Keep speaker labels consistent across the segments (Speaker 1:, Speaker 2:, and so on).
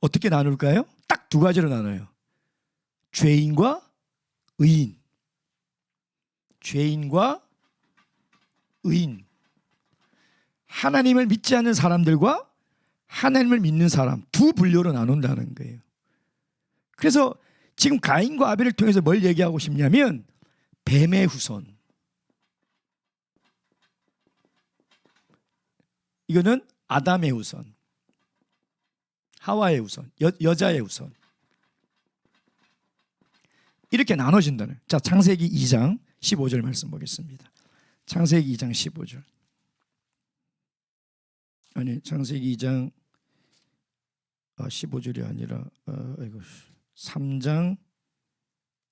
Speaker 1: 어떻게 나눌까요? 딱 두 가지로 나눠요. 죄인과 의인. 죄인과 의인. 하나님을 믿지 않는 사람들과 하나님을 믿는 사람, 두 분류로 나눈다는 거예요. 그래서 지금 가인과 아벨을 통해서 뭘 얘기하고 싶냐면 뱀의 후손. 이거는 아담의 후손, 하와의 후손, 여자의 후손. 이렇게 나눠진다는. 자, 창세기 2장 15절 말씀 보겠습니다. 창세기 2장 15절. 아니, 창세기 2장 15절이 아니라 3장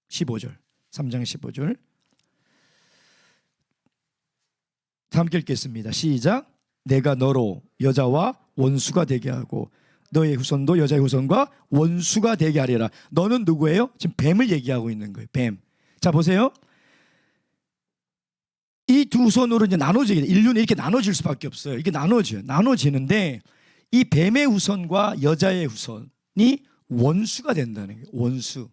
Speaker 1: 15절. 3장 15절. 다 함께 읽겠습니다. 시작. 내가 너로 여자와 원수가 되게 하고 너의 후손도 여자의 후손과 원수가 되게 하리라. 너는 누구예요? 지금 뱀을 얘기하고 있는 거예요. 뱀. 자, 보세요. 이 두 손으로 이제 나눠지게 돼. 인류는 이렇게 나눠질 수밖에 없어요. 이게 나눠지는데 이 뱀의 후손과 여자의 후손이 원수가 된다는 거예요. 원수.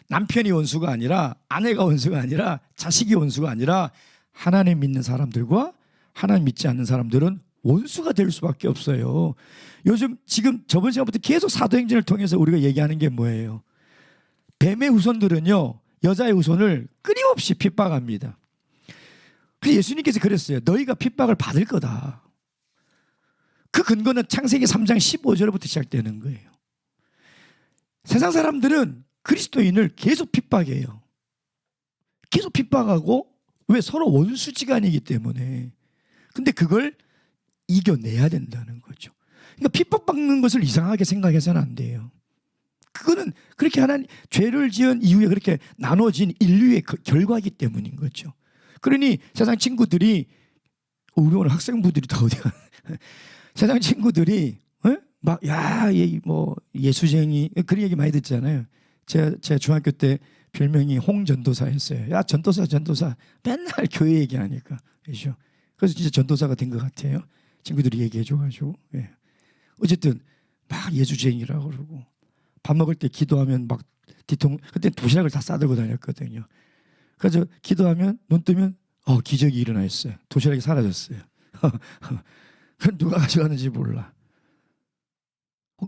Speaker 1: 남편이 원수가 아니라, 아내가 원수가 아니라, 자식이 원수가 아니라 하나님 믿는 사람들과 하나님 믿지 않는 사람들은 원수가 될 수밖에 없어요. 요즘 지금 저번 시간부터 계속 사도행전을 통해서 우리가 얘기하는 게 뭐예요? 뱀의 후손들은요, 여자의 후손을 끊임없이 핍박합니다. 그래서 예수님께서 그랬어요. 너희가 핍박을 받을 거다. 그 근거는 창세기 3장 15절부터 시작되는 거예요. 세상 사람들은 그리스도인을 계속 핍박해요. 계속 핍박하고, 왜? 서로 원수지간이기 때문에. 근데 그걸 이겨내야 된다는 거죠. 그러니까 핍박받는 것을 이상하게 생각해서는 안 돼요. 그거는 그렇게 하나님 죄를 지은 이후에 그렇게 나눠진 인류의 결과이기 때문인 거죠. 그러니 세상 친구들이, 우리 오늘 학생부들이 다 어디야? 세상 친구들이 막 뭐 예수쟁이 그런 얘기 많이 듣잖아요. 제가 중학교 때 별명이 홍전도사였어요. 야, 전도사 맨날 교회 얘기하니까. 그렇죠? 그래서 진짜 전도사가 된 것 같아요. 친구들이 얘기해줘가지고. 예. 어쨌든 막 예수쟁이라고 그러고, 밥 먹을 때 기도하면 막 그때 도시락을 다 싸들고 다녔거든요. 그래서 기도하면 눈 뜨면 기적이 일어나 있어요. 도시락이 사라졌어요. 그건 누가 가져가는지 몰라.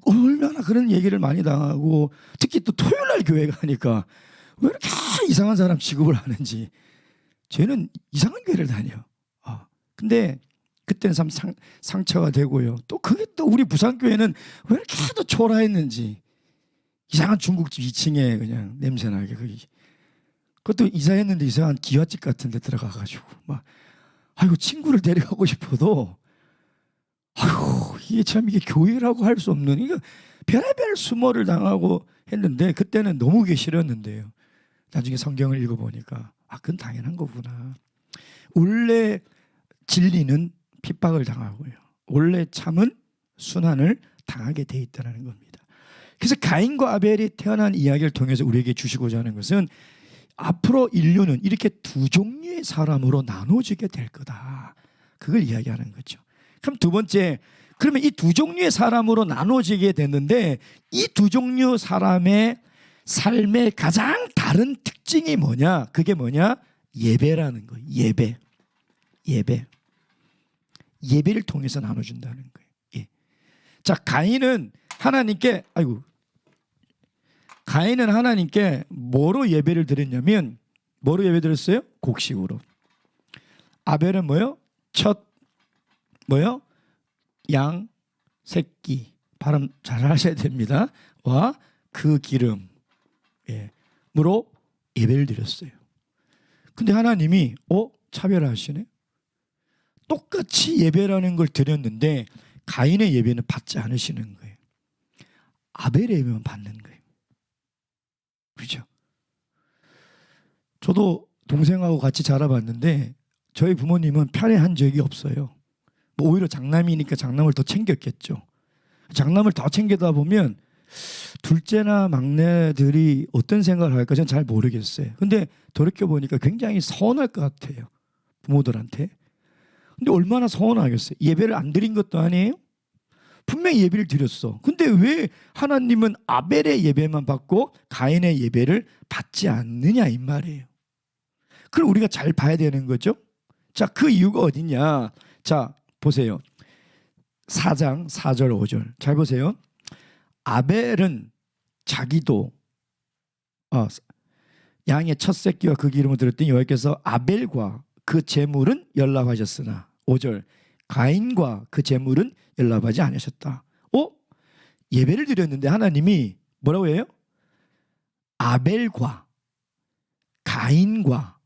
Speaker 1: 얼마나 그런 얘기를 많이 당하고, 특히 또 토요일날 교회 가니까 왜 이렇게 이상한 사람 취급을 하는지. 쟤는 이상한 교회를 다녀. 근데 그때는 참 상처가 되고요. 또 그게 또 우리 부산교회는 왜 이렇게 또 초라했는지. 이상한 중국집 2층에 그냥 냄새나게. 그것도 이사했는데 이상한 기와집 같은 데 들어가가지고 막, 아이고, 친구를 데려가고 싶어도, 아이고, 이게 교회라고 할 수 없는, 이거 별의별 수모를 당하고 했는데, 그때는 너무 그게 싫었는데요. 나중에 성경을 읽어보니까, 그건 당연한 거구나. 원래 진리는 핍박을 당하고요, 원래 참은 순환을 당하게 돼 있다는 겁니다. 그래서 가인과 아벨이 태어난 이야기를 통해서 우리에게 주시고자 하는 것은, 앞으로 인류는 이렇게 두 종류의 사람으로 나눠지게 될 거다. 그걸 이야기하는 거죠. 그럼 두 번째, 그러면 이 두 종류의 사람으로 나눠지게 됐는데, 이 두 종류 사람의 삶의 가장 다른 특징이 뭐냐? 그게 뭐냐? 예배라는 거예요. 예배를 통해서 나눠준다는 거예요. 예. 자, 가인은 하나님께 뭐로 예배를 드렸냐면, 뭐로 예배 드렸어요? 곡식으로. 아벨은 뭐요? 양 새끼, 발음 잘 하셔야 됩니다. 와 그 기름, 무로 예배를 드렸어요. 근데 하나님이 차별하시네. 똑같이 예배라는 걸 드렸는데 가인의 예배는 받지 않으시는 거예요. 아벨의 예배만 받는 거예요. 그렇죠? 저도 동생하고 같이 자라봤는데 저희 부모님은 편애한 적이 없어요. 뭐 오히려 장남이니까 장남을 더 챙겼겠죠. 장남을 더 챙기다 보면 둘째나 막내들이 어떤 생각을 할까 저는 잘 모르겠어요. 근데 돌이켜보니까 굉장히 서운할 것 같아요, 부모들한테. 근데 얼마나 서운하겠어요. 예배를 안 드린 것도 아니에요. 분명히 예배를 드렸어. 근데 왜 하나님은 아벨의 예배만 받고 가인의 예배를 받지 않느냐 이 말이에요. 그걸 우리가 잘 봐야 되는 거죠. 자, 그 이유가 어디냐. 자, 보세요. 4장 4절 5절 잘 보세요. 아벨은 자기도 양의 첫 새끼와 그 기름을 드렸더니 여호와께서 아벨과 그 제물은 연락하셨으나 5절 가인과 그 제물은 연락하지 않으셨다. 예배를 드렸는데 하나님이 뭐라고 해요? 아벨과 가인과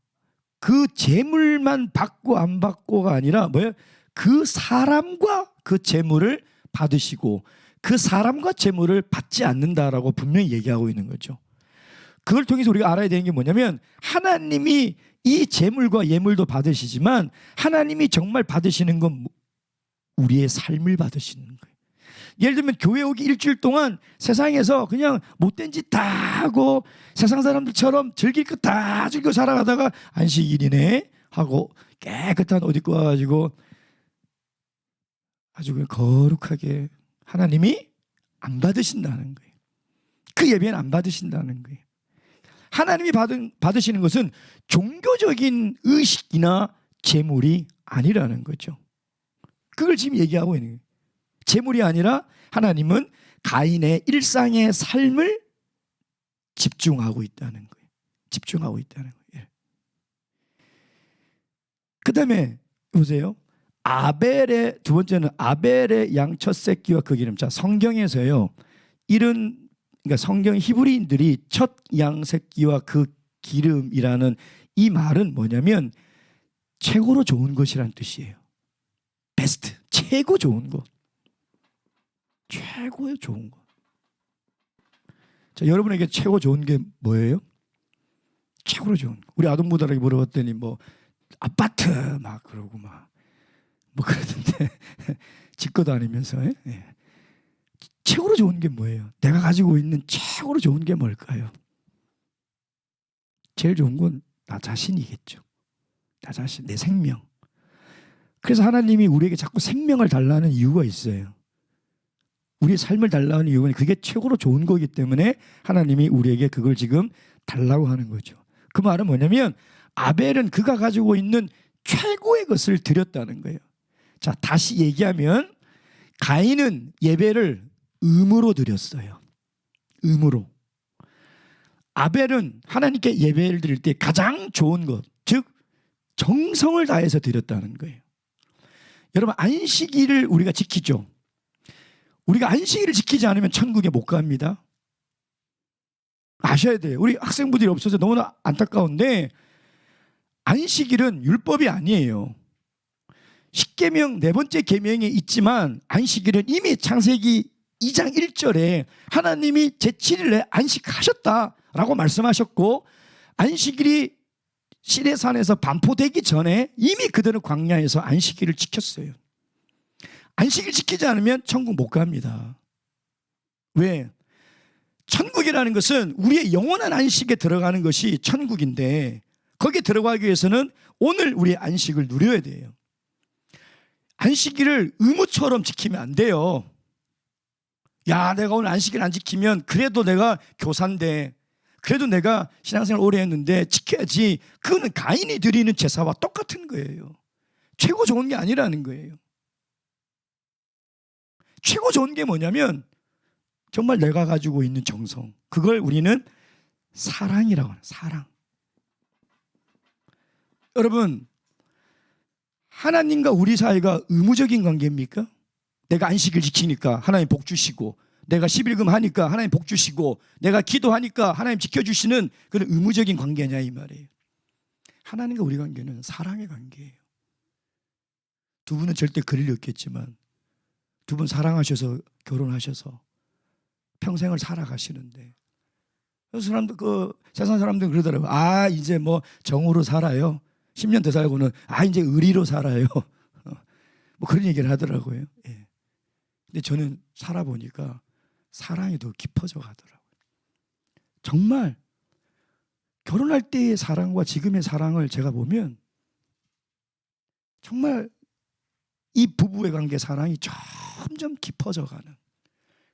Speaker 1: 그 제물만 받고 안 받고가 아니라 뭐예요? 그 사람과 그 제물을 받으시고 그 사람과 제물을 받지 않는다라고 분명히 얘기하고 있는 거죠. 그걸 통해서 우리가 알아야 되는 게 뭐냐면 하나님이 이 제물과 예물도 받으시지만 하나님이 정말 받으시는 건 우리의 삶을 받으시는 거예요. 예를 들면 교회 오기 일주일 동안 세상에서 그냥 못된 짓 다 하고 세상 사람들처럼 즐길 거 다 즐기고 살아가다가 안식일이네 하고 깨끗한 옷 입고 와가지고 아주 그냥 거룩하게 하나님이 안 받으신다는 거예요. 그 예배는 안 받으신다는 거예요. 하나님이 받으시는 것은 종교적인 의식이나 제물이 아니라는 거죠. 그걸 지금 얘기하고 있는 거예요. 제물이 아니라 하나님은 가인의 일상의 삶을 집중하고 있다는 거예요. 집중하고 있다는 거예요. 그 다음에 보세요. 아벨의 두 번째는 아벨의 양 첫 새끼와 그 기름. 자, 성경에서요. 그러니까 성경 히브리인들이 첫 양 새끼와 그 기름이라는 이 말은 뭐냐면 최고로 좋은 것이란 뜻이에요. 베스트, 최고 좋은 것. 최고의 좋은 것. 자, 여러분에게 최고 좋은 게 뭐예요? 최고로 좋은 거. 우리 아동부들에게 물어봤더니 뭐 아파트 막 그러고 막 뭐 그러던데 집것도 아니면서 최고로 좋은 게 뭐예요? 내가 가지고 있는 최고로 좋은 게 뭘까요? 제일 좋은 건 나 자신이겠죠. 나 자신, 내 생명. 그래서 하나님이 우리에게 자꾸 생명을 달라는 이유가 있어요. 우리의 삶을 달라는 이유는 그게 최고로 좋은 거기 때문에 하나님이 우리에게 그걸 지금 달라고 하는 거죠. 그 말은 뭐냐면 아벨은 그가 가지고 있는 최고의 것을 드렸다는 거예요. 자, 다시 얘기하면 가인은 예배를 의무로 드렸어요. 의무로. 아벨은 하나님께 예배를 드릴 때 가장 좋은 것, 즉 정성을 다해서 드렸다는 거예요. 여러분, 안식일을 우리가 지키죠. 우리가 안식일을 지키지 않으면 천국에 못 갑니다. 아셔야 돼요. 우리 학생부들이 없어서 너무나 안타까운데 안식일은 율법이 아니에요. 십계명 네 번째 계명에 있지만 안식일은 이미 창세기 2장 1절에 하나님이 제7일에 안식하셨다라고 말씀하셨고 안식일이 시내산에서 반포되기 전에 이미 그들은 광야에서 안식일을 지켰어요. 안식일 지키지 않으면 천국 못 갑니다. 왜? 천국이라는 것은 우리의 영원한 안식에 들어가는 것이 천국인데 거기에 들어가기 위해서는 오늘 우리의 안식을 누려야 돼요. 안식일을 의무처럼 지키면 안 돼요. 야, 내가 오늘 안식일 안 지키면 그래도 내가 교사인데 그래도 내가 신앙생활 오래 했는데 지켜야지. 그거는 가인이 드리는 제사와 똑같은 거예요. 최고 좋은 게 아니라는 거예요. 최고 좋은 게 뭐냐면 정말 내가 가지고 있는 정성, 그걸 우리는 사랑이라고 하는 사랑. 여러분, 하나님과 우리 사이가 의무적인 관계입니까? 내가 안식일 지키니까 하나님 복 주시고 내가 11금 하니까 하나님 복 주시고 내가 기도하니까 하나님 지켜주시는 그런 의무적인 관계냐 이 말이에요. 하나님과 우리 관계는 사랑의 관계예요. 두 분은 절대 그럴 리 없겠지만 두 분 사랑하셔서 결혼하셔서 평생을 살아가시는데 사람들 세상 사람들은 그러더라고요. 아, 이제 뭐 정으로 살아요. 10년 더 살고는 아, 이제 의리로 살아요. 뭐 그런 얘기를 하더라고요. 예. 근데 저는 살아보니까 사랑이 더 깊어져 가더라고요. 정말 결혼할 때의 사랑과 지금의 사랑을 제가 보면 정말 이 부부의 관계 사랑이 점점 깊어져 가는,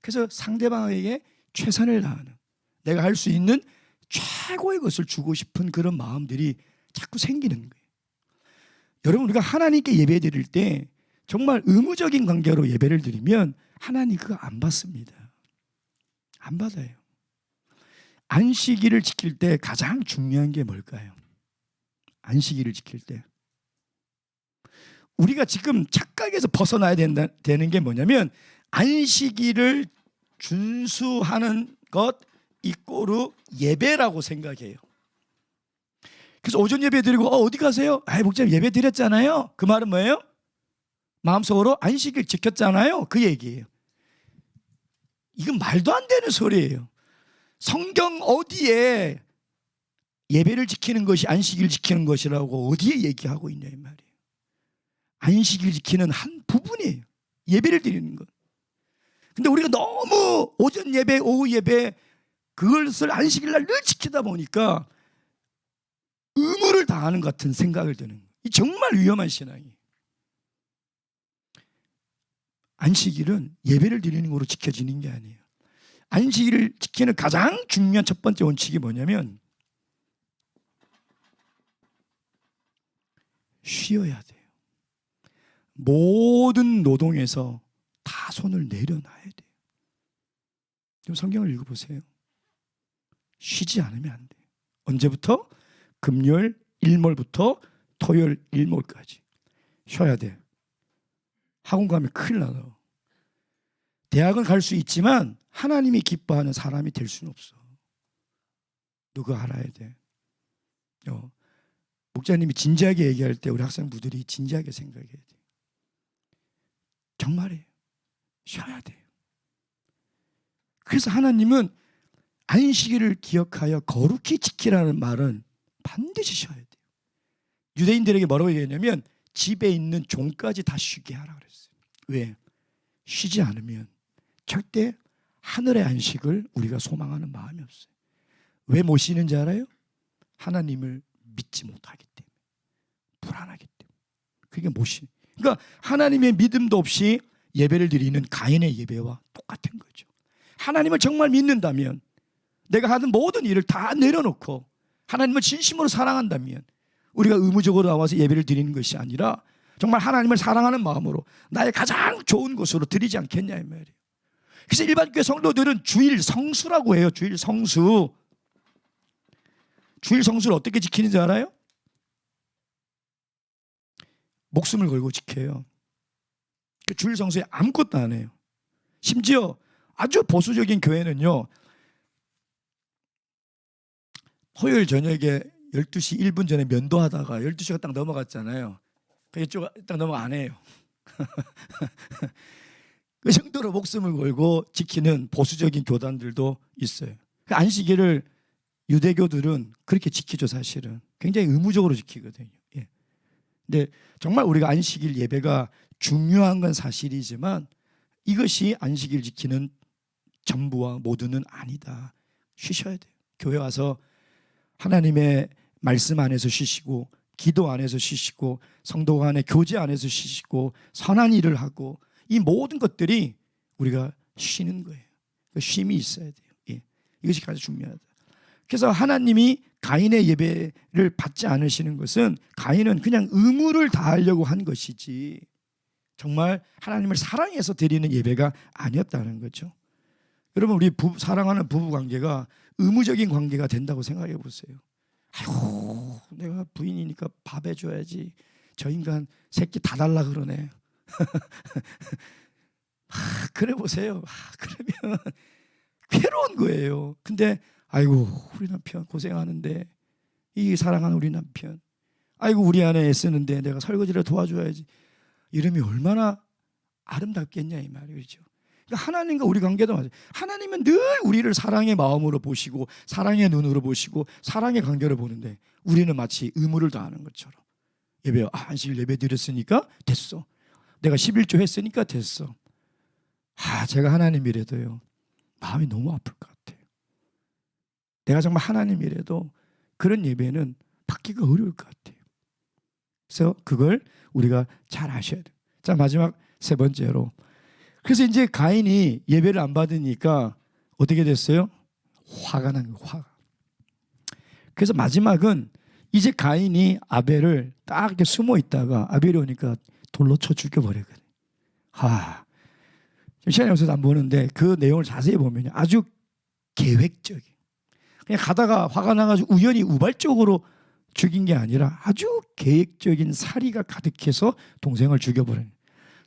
Speaker 1: 그래서 상대방에게 최선을 다하는, 내가 할 수 있는 최고의 것을 주고 싶은 그런 마음들이 자꾸 생기는 거예요. 여러분, 우리가 하나님께 예배 드릴 때 정말 의무적인 관계로 예배를 드리면 하나님 그거 안 받습니다. 안 받아요. 안식일을 지킬 때 가장 중요한 게 뭘까요? 안식일을 지킬 때 우리가 지금 착각에서 벗어나야 되는 게 뭐냐면, 안식일을 준수하는 것 이꼬르 예배라고 생각해요. 그래서 오전 예배 드리고 어디 가세요? 목사님 예배 드렸잖아요. 그 말은 뭐예요? 마음속으로 안식일 지켰잖아요. 그 얘기예요. 이건 말도 안 되는 소리예요. 성경 어디에 예배를 지키는 것이 안식일 지키는 것이라고 어디에 얘기하고 있냐 이 말이에요. 안식일 지키는 한 부분이에요. 예배를 드리는 것. 근데 우리가 너무 오전 예배, 오후 예배 그것을 안식일 날 늘 지키다 보니까 의무를 다하는 것 같은 생각을 드는 거예요. 이 정말 위험한 신앙이에요. 안식일은 예배를 드리는 거로 지켜지는 게 아니에요. 안식일을 지키는 가장 중요한 첫 번째 원칙이 뭐냐면 쉬어야 돼요. 모든 노동에서 다 손을 내려놔야 돼요. 좀 성경을 읽어보세요. 쉬지 않으면 안 돼요. 언제부터? 금요일 일몰부터 토요일 일몰까지 쉬어야 돼요. 학원 가면 큰일 나요. 대학은 갈 수 있지만 하나님이 기뻐하는 사람이 될 수는 없어. 누가 알아야 돼. 목사님이 진지하게 얘기할 때 우리 학생부들이 진지하게 생각해야 돼. 정말이에요. 쉬어야 돼요. 그래서 하나님은 안식일을 기억하여 거룩히 지키라는 말은 반드시 쉬어야 돼요. 유대인들에게 뭐라고 얘기했냐면 집에 있는 종까지 다 쉬게 하라 그랬어요. 왜? 쉬지 않으면 절대 하늘의 안식을 우리가 소망하는 마음이 없어요. 왜 못 쉬는지 알아요? 하나님을 믿지 못하기 때문에, 불안하기 때문에. 그게 못 쉬. 그러니까 하나님의 믿음도 없이 예배를 드리는 가인의 예배와 똑같은 거죠. 하나님을 정말 믿는다면, 내가 하는 모든 일을 다 내려놓고 하나님을 진심으로 사랑한다면 우리가 의무적으로 나와서 예배를 드리는 것이 아니라 정말 하나님을 사랑하는 마음으로 나의 가장 좋은 것으로 드리지 않겠냐 이 말이에요. 그래서 일반 교회 성도들은 주일 성수라고 해요. 주일 성수. 주일 성수를 어떻게 지키는지 알아요? 목숨을 걸고 지켜요. 주일 성수에 아무것도 안 해요. 심지어 아주 보수적인 교회는요, 토요일 저녁에 12시 1분 전에 면도하다가 12시가 딱 넘어갔잖아요. 이쪽 딱 넘어 안 해요. 그 정도로 목숨을 걸고 지키는 보수적인 교단들도 있어요. 그 안식일을 유대교들은 그렇게 지키죠. 사실은 굉장히 의무적으로 지키거든요. 예. 근데 정말 우리가 안식일 예배가 중요한 건 사실이지만 이것이 안식일 지키는 전부와 모두는 아니다. 쉬셔야 돼요. 교회 와서 하나님의 말씀 안에서 쉬시고, 기도 안에서 쉬시고, 성도 간의 교제 안에서 쉬시고, 선한 일을 하고, 이 모든 것들이 우리가 쉬는 거예요. 쉼이 있어야 돼요. 예. 이것이 가장 중요하다. 그래서 하나님이 가인의 예배를 받지 않으시는 것은 가인은 그냥 의무를 다하려고 한 것이지 정말 하나님을 사랑해서 드리는 예배가 아니었다는 거죠. 여러분, 우리 사랑하는 부부 관계가 의무적인 관계가 된다고 생각해 보세요. 아이고, 내가 부인이니까 밥 해줘야지. 저 인간 새끼 다 달라 그러네. 그래 보세요. 그러면 괴로운 거예요. 근데 아이고, 우리 남편 고생하는데, 이 사랑하는 우리 남편, 아이고 우리 아내 애쓰는데 내가 설거지를 도와줘야지. 이름이 얼마나 아름답겠냐 이 말이죠. 하나님과 우리 관계도 맞아요. 하나님은 늘 우리를 사랑의 마음으로 보시고 사랑의 눈으로 보시고 사랑의 관계로 보는데 우리는 마치 의무를 다하는 것처럼 예배, 안식일 예배 드렸으니까 됐어. 내가 11조 했으니까 됐어. 제가 하나님이라도요 마음이 너무 아플 것 같아요. 내가 정말 하나님이라도 그런 예배는 받기가 어려울 것 같아요. 그래서 그걸 우리가 잘 아셔야 돼요. 자, 마지막 세 번째로 그래서 이제 가인이 예배를 안 받으니까 어떻게 됐어요? 화가 난 거예요. 화가. 그래서 마지막은 이제 가인이 아벨을 딱 이렇게 숨어 있다가 아벨이 오니까 돌로 쳐 죽여버리거든요. 지금 시간이 없어서 안 보는데 그 내용을 자세히 보면 아주 계획적인, 그냥 가다가 화가 나가지고 우연히 우발적으로 죽인 게 아니라 아주 계획적인 살이가 가득해서 동생을 죽여버리는.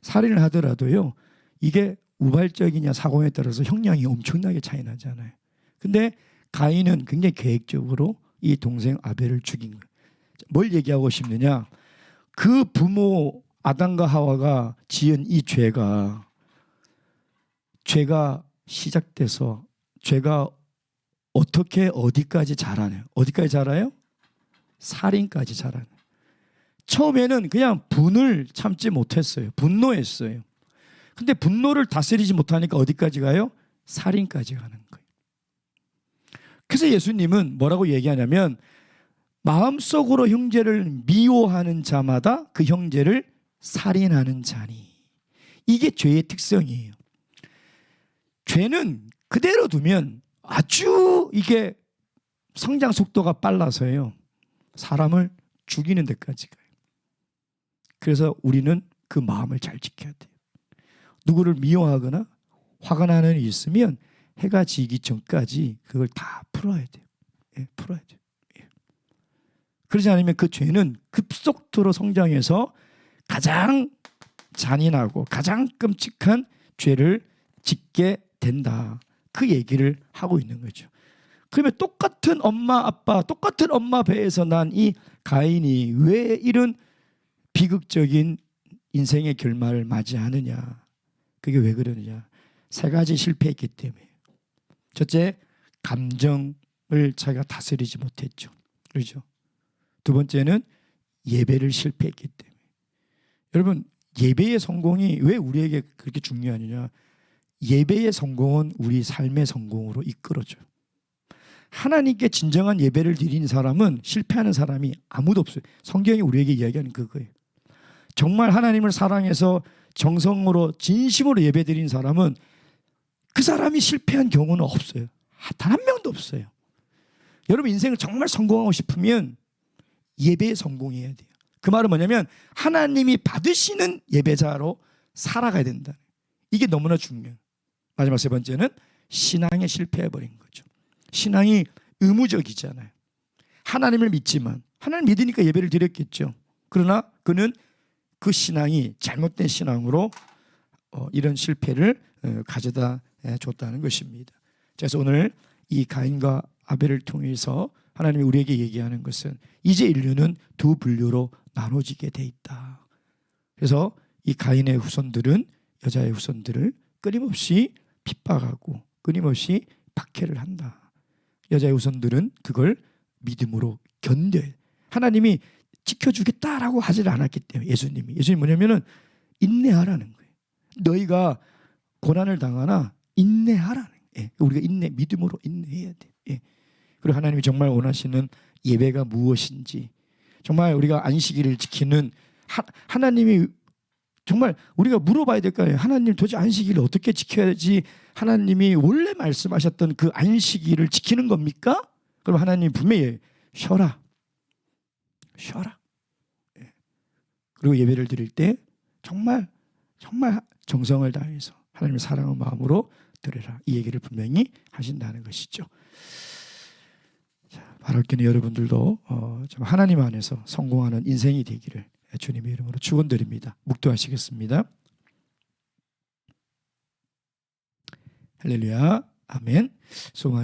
Speaker 1: 살인을 하더라도요, 이게 우발적이냐 사고에 따라서 형량이 엄청나게 차이 나잖아요. 근데 가인은 굉장히 계획적으로 이 동생 아벨을 죽인 거예요. 뭘 얘기하고 싶느냐? 그 부모 아담과 하와가 지은 이 죄가 시작돼서 죄가 어떻게 어디까지 자라나요? 어디까지 자라요? 살인까지 자라요. 처음에는 그냥 분을 참지 못했어요. 분노했어요. 근데 분노를 다스리지 못하니까 어디까지 가요? 살인까지 가는 거예요. 그래서 예수님은 뭐라고 얘기하냐면 마음속으로 형제를 미워하는 자마다 그 형제를 살인하는 자니. 이게 죄의 특성이에요. 죄는 그대로 두면 아주 이게 성장 속도가 빨라서요, 사람을 죽이는 데까지 가요. 그래서 우리는 그 마음을 잘 지켜야 돼요. 누구를 미워하거나 화가 나는 일이 있으면 해가 지기 전까지 그걸 다 풀어야 돼요. 예, 풀어야 돼요. 예. 그러지 않으면 그 죄는 급속도로 성장해서 가장 잔인하고 가장 끔찍한 죄를 짓게 된다. 그 얘기를 하고 있는 거죠. 그러면 똑같은 엄마 아빠, 똑같은 엄마 배에서 난 이 가인이 왜 이런 비극적인 인생의 결말을 맞이하느냐? 그게 왜 그러느냐? 세 가지 실패했기 때문에. 첫째, 감정을 자기가 다스리지 못했죠. 그렇죠? 두 번째는 예배를 실패했기 때문에. 여러분, 예배의 성공이 왜 우리에게 그렇게 중요하느냐? 예배의 성공은 우리 삶의 성공으로 이끌어줘요. 하나님께 진정한 예배를 드리는 사람은 실패하는 사람이 아무도 없어요. 성경이 우리에게 이야기하는 그거예요. 정말 하나님을 사랑해서 정성으로 진심으로 예배 드리는 사람은 그 사람이 실패한 경우는 없어요. 단 한 명도 없어요. 여러분, 인생을 정말 성공하고 싶으면 예배에 성공해야 돼요. 그 말은 뭐냐면 하나님이 받으시는 예배자로 살아가야 된다. 이게 너무나 중요해요. 마지막 세 번째는 신앙에 실패해버린 거죠. 신앙이 의무적이잖아요. 하나님을 믿지만, 하나님을 믿으니까 예배를 드렸겠죠. 그러나 그는 그 신앙이 잘못된 신앙으로 이런 실패를 가져다 줬다는 것입니다. 그래서 오늘 이 가인과 아벨을 통해서 하나님이 우리에게 얘기하는 것은 이제 인류는 두 분류로 나눠지게 돼 있다. 그래서 이 가인의 후손들은 여자의 후손들을 끊임없이 핍박하고 끊임없이 박해를 한다. 여자의 후손들은 그걸 믿음으로 견뎌요. 하나님이 지켜주겠다라고 하질 않았기 때문에 예수님이 뭐냐면은 인내하라는 거예요. 너희가 고난을 당하나 인내하라는 거예요. 예, 우리가 믿음으로 인내해야 돼요. 예. 그리고 하나님이 정말 원하시는 예배가 무엇인지, 정말 우리가 안식일을 지키는 하나님이 정말 우리가 물어봐야 될 거 아니에요. 하나님, 도대체 안식일을 어떻게 지켜야지 하나님이 원래 말씀하셨던 그 안식일을 지키는 겁니까? 그럼 하나님 분명히 쉬어라. 예. 그리고 예배를 드릴 때 정말 정성을 다해서 하나님의 사랑의 마음으로 드려라. 이 얘기를 분명히 하신다는 것이죠. 바랄게는 여러분들도 하나님 안에서 성공하는 인생이 되기를 주님의 이름으로 축원드립니다. 묵도하시겠습니다. 할렐루야, 아멘.